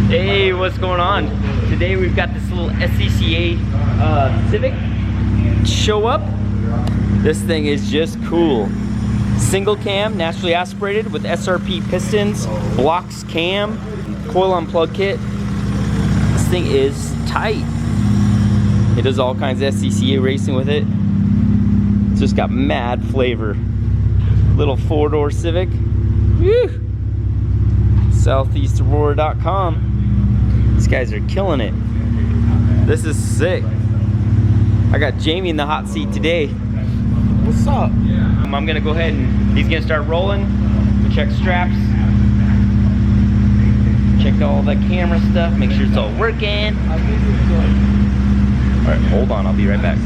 Hey, what's going on? Today we've got this little SCCA Civic show up. This thing is just cool. Single cam, naturally aspirated with SRP pistons, blox cam, coil on plug kit. This thing is tight. It does all kinds of SCCA racing with it. It's just got mad flavor. Little four-door Civic. Woo! SoutheastAurora.com. These guys are killing it. This is sick. I got Jamie in the hot seat today. What's up? I'm gonna go ahead and he's gonna start rolling. We'll check straps. Check all the camera stuff. Make sure it's all working. All right, hold on. I'll be right back.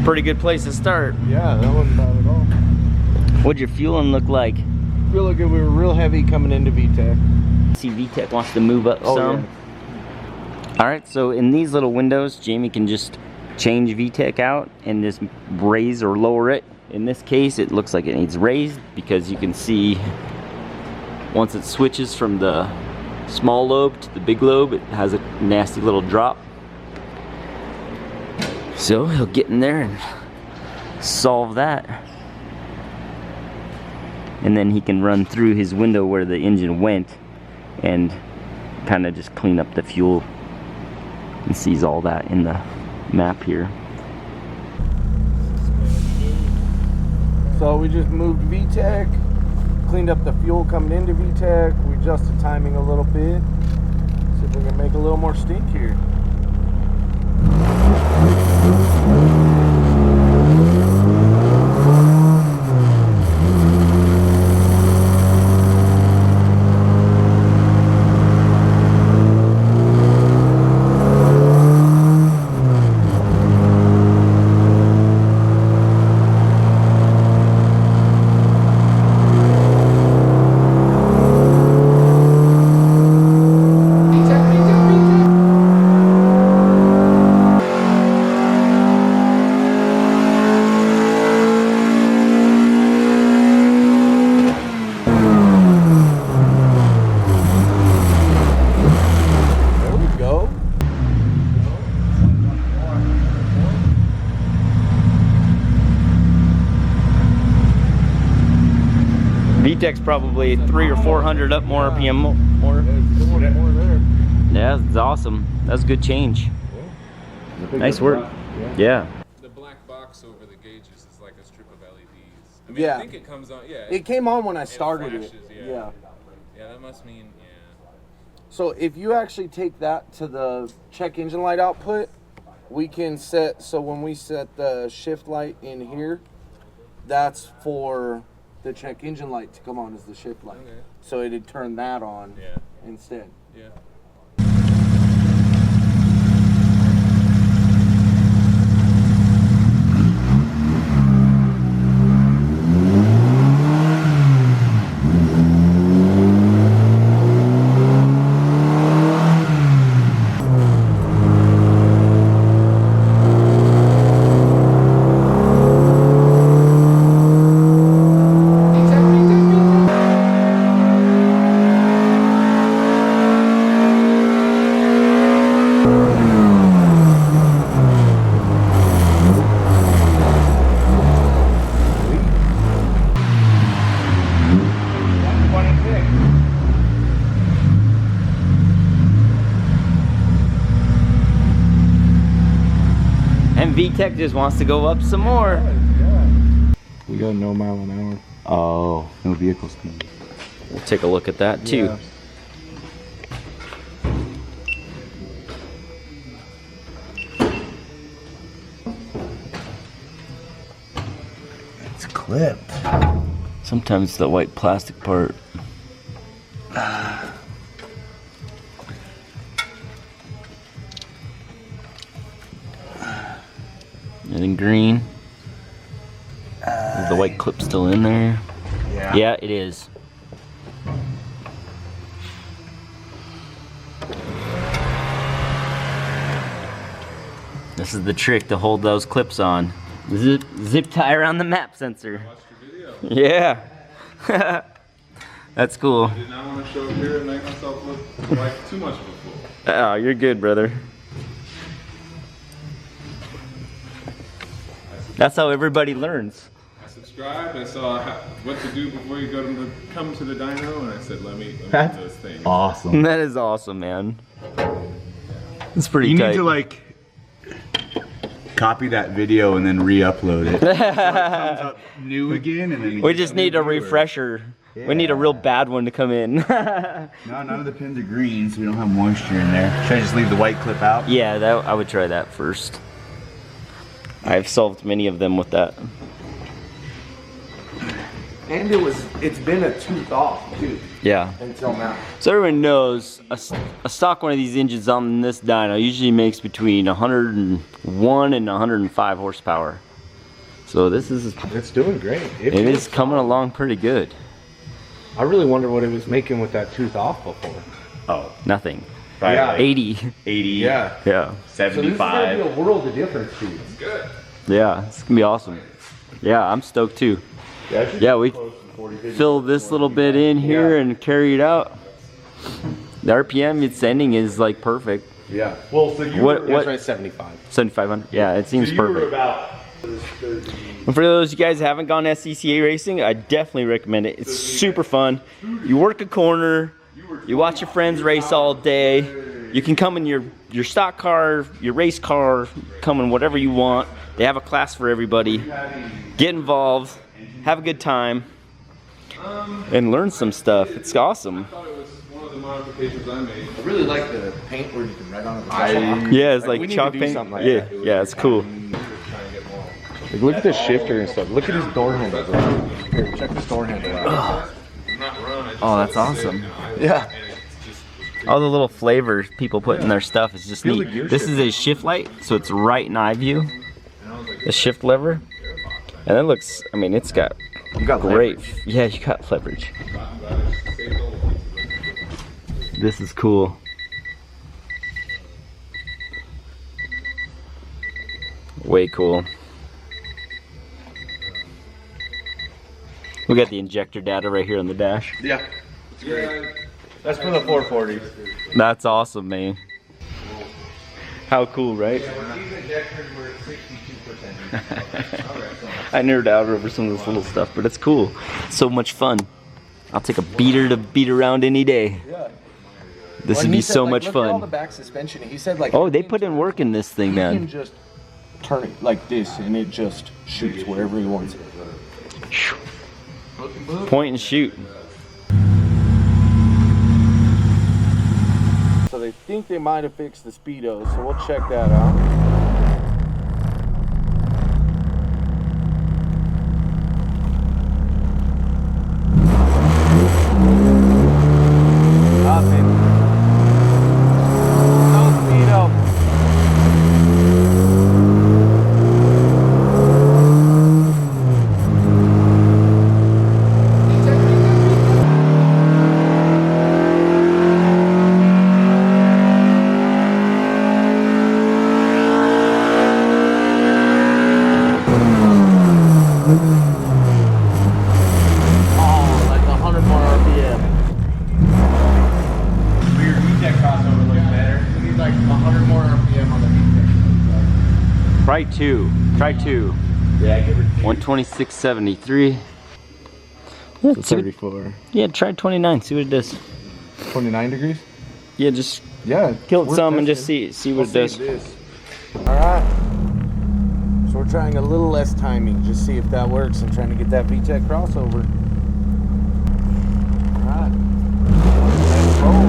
Pretty good place to start. Yeah, that wasn't bad at all. What'd your fueling look like? I feel like we were real heavy coming into Vtec. See, Vtec wants to move up some. Yeah. All right, so in these little windows, Jamie can just change Vtec out and just raise or lower it. In this case, it looks like it needs raised because you can see once it switches from the small lobe to the big lobe, it has a nasty little drop. So he'll get in there and solve that. And then he can run through his window where the engine went and kind of just clean up the fuel. He sees all that in the map here. So we just moved Vtec, cleaned up the fuel coming into Vtec, we adjusted timing a little bit. See if we can make a little more stink here. Vtec's probably 300 or 400 up more RPM more. Yeah, that's awesome. That's a good change. Nice work. Yeah. The black box over the gauges is like a strip of LEDs. I mean, yeah. I think it comes on. Yeah. It came on when I started flashes, it. Yeah. Yeah, that must mean. Yeah. So if you actually take that to the check engine light output, we can set. So when we set the shift light in here, that's for the check engine light to come on as the shift light. Okay. So it'd turn that on instead. Yeah. Vtec just wants to go up some more. We got no mile an hour. Oh, No vehicle speed. we'll take a look at that too. Yeah. It's clipped. Sometimes the white plastic part. And then green. Is the white clip still in there? Yeah. Yeah, it is. This is the trick to hold those clips on. Zip tie around the map sensor. Watched your video. Yeah. That's cool. I did not want to show up here and make myself look like too much of a fool. Oh, you're good, brother. That's how everybody learns. I subscribed. I saw what to do before you come to the dyno, and I said, let me do That's those things. awesome. That is awesome, man. It's pretty You tight. need to like copy that video and then re-upload it. So it comes up new again, and then you We get just a need new a viewer. refresher. We need a real bad one to come in. No, none of the pins are green, so we don't have moisture in there. Should I just leave the white clip out? Yeah, I would try that first. I've solved many of them with that. And it's been a tooth off too Yeah. until now. So everyone knows a stock one of these engines on this dyno usually makes between 101 and 105 horsepower. So this is, It's doing great. it is coming along pretty good. I really wonder what it was making with that tooth off before. Oh, Nothing. Yeah. 80. 80, Yeah. Yeah. So this is gonna 75. be a world of difference, dude. Yeah, it's gonna be awesome. Yeah, I'm stoked too. Yeah, we fill this little bit in here and carry it out. The RPM it's sending is like perfect. Yeah. Well, so you What- were what- right, 75. 7,500. Yeah, it seems You were perfect. about. And for those of you guys who haven't gone SCCA racing, I definitely recommend it. It's super fun. You work a corner, you watch your friends race all day. You can come in your stock car, your race car, come in whatever you want. They have a class for everybody. Get involved, have a good time, and learn some stuff. It's awesome. I thought it was one of the modifications I made. I really like the paint where you can write on it. Yeah, it's we like need chalk to do paint. something like Yeah, that. yeah, it's cool. Like, look at this shifter and stuff. Look at his door handle. Here, check this door handle out. Oh, that's awesome. Yeah. All the little flavors people put in their stuff is just Feel the neat. gear This is a shift light, so it's right in eye view. The shift lever. And it looks, I mean, it's got You got great. Yeah, you got leverage. This is cool. Way cool. We got the injector data right here on the dash. Yeah. That's for the 440. That's awesome, man. How cool, right? I nerd out over some of this little stuff, but it's cool. It's so much fun. I'll take a beater to beat around any day. Yeah. This would be so much Look at all the fun. back suspension. He said like. Oh, they put in work in this thing, He can man. just turn it like this, and it just shoots wherever he wants it. Point and shoot. So they think they might have fixed the speedo, so we'll check that out. Nothing. No speedo. Oh, like 100 more RPM. Your Vtec crossover looks better. We need like 100 more RPM on the Vtec. Try two. Try two. Yeah, give her 126.73. Yeah, see what- 34. yeah, try 29. See what it does. 29 degrees? Yeah, just Yeah. kill it we're some and just testing. see what it does. All right. we're trying a little less timing, just see if that works. I'm trying to get that Vtec crossover. All right, let's roll.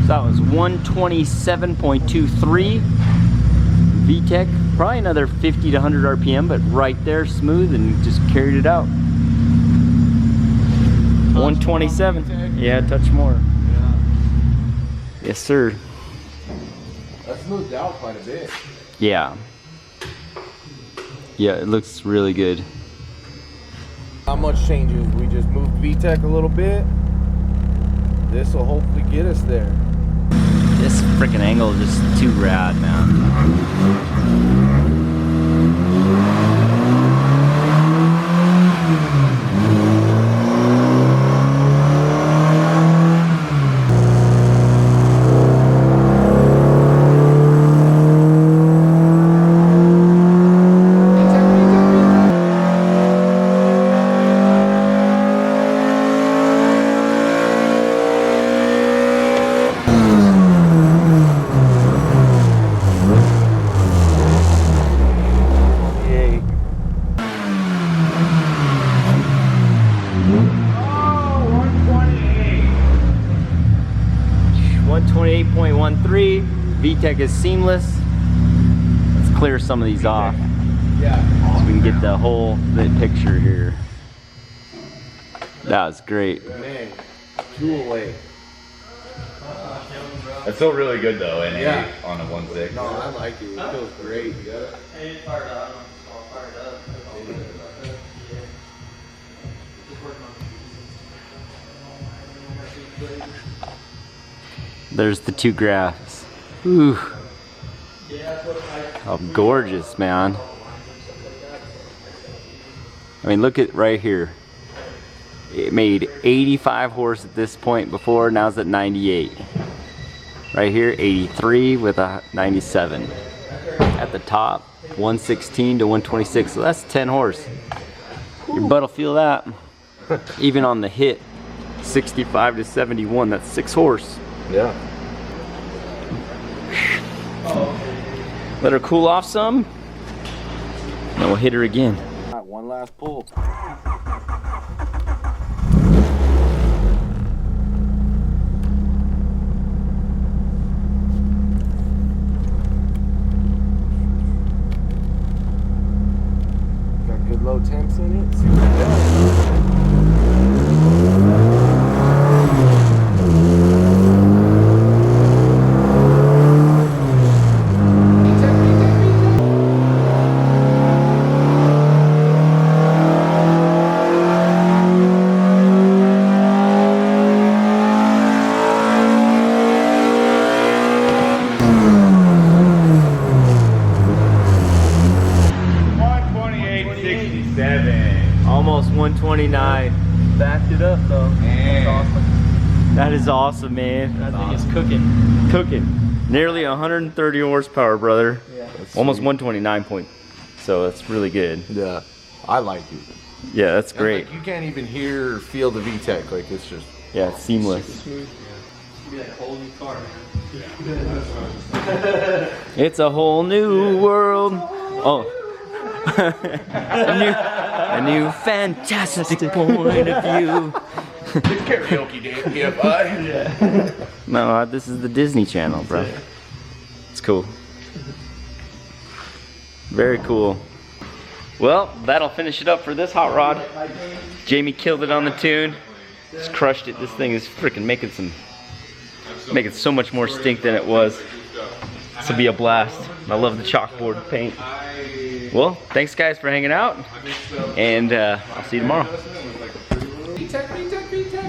That was 127.23 Vtec, probably another 50 to 100 RPM, but right there, smooth, and just carried it out. 127. Yeah, touch more. Yeah. Yes, sir. That smoothed out quite a bit. Yeah. Yeah, it looks really good. Not much changes. We just moved Vtec a little bit. This will hopefully get us there. This freaking angle is just too rad, man. Vtec is seamless. Let's clear some of these off. Yeah. So we can get the whole picture here. That was great. Man, tool away. It's still really good though, and Yeah. on a 1.6. No, I like it. It feels great. There's the two graphs. Ooh. How gorgeous, man. I mean, look at right here. It made 85 horse at this point before, now it's at 98. Right here, 83 with a 97. At the top, 116 to 126, so that's 10 horse. Your butt will feel that. Even on the hit, 65 to 71, that's 6 horse. Yeah. Let her cool off some, then we'll hit her again. All right, one last pull. Got good low temps in it. See what it does. Almost 129. Backed it up though. Man. That's awesome. That is awesome, man. That thing is cooking. Cooking. Nearly 130 horsepower, brother. Yeah. Almost 129 point. So that's really good. Yeah, I like it. Yeah, that's great. Like, you can't even hear or feel the Vtec. Like it's just. Yeah, it's seamless. It'd be like a whole new car, It's a whole new world. Oh. a new fantastic point of view. Karaoke day, PFI. No, this is the Disney Channel, bro. It's cool. Very cool. Well, that'll finish it up for this hot rod. Jamie killed it on the tune. Just crushed it. This thing is freaking making so much more stink than it was. This will be a blast. I love the chalkboard paint. Well, thanks guys for hanging out, and I'll see you tomorrow. Vtec.